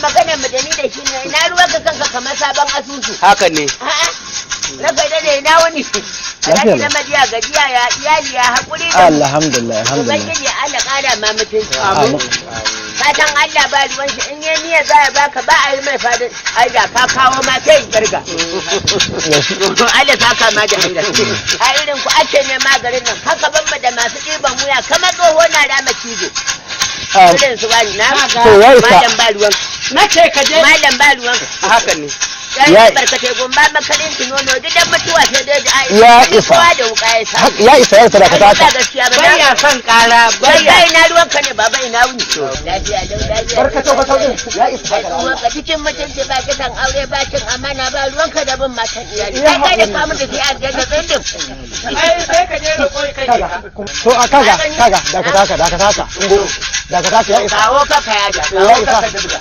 maganar mu da ni da shi ne ina ruwan ka kanka kamar sabon asusu. Haka ne. A'a. Na gaida da ina wani. Alhaji na Madiya gajiya ya iyali ya haƙuri da. Alhamdulillah alhamdulillah. Ubangiji Allah ƙara ma mutunci. Amin. Fatan Allah ba ruwan shi in yayi niyya za ya baka ba a yi mai fadin ai da ka kawo ma sai in kirga. Allah saka ma da hanyar. A irin ku ake ne magarin nan haka ban da masu ɗiban wuya kamar tsoho na rama cizo. Irin su bani na malam ba ruwan. Na ce ka je. Malam ba ruwan. Haka ne. Ya barkatai gumba makarin tunono gidan mutuwa sai dai ya isa. Kowa da wuka ya sa. Ya isa ya sadaka ta haka. Bai ya son kara. Bai na ruwan ka ne baba ina wuni. Lafiya da lafiya. Barkatai ba sauƙin ya isa haka. Kuma ka cikin mutunci ba kisan aure ba cin amana ba ruwan ka da bin matan iyali. Kai da ka mutu sai an ga tsindin. Ai sai ka je da koi kai. To a kaga dakata ya isa. Kawo ka kaya da. Kawo ka ka dubga.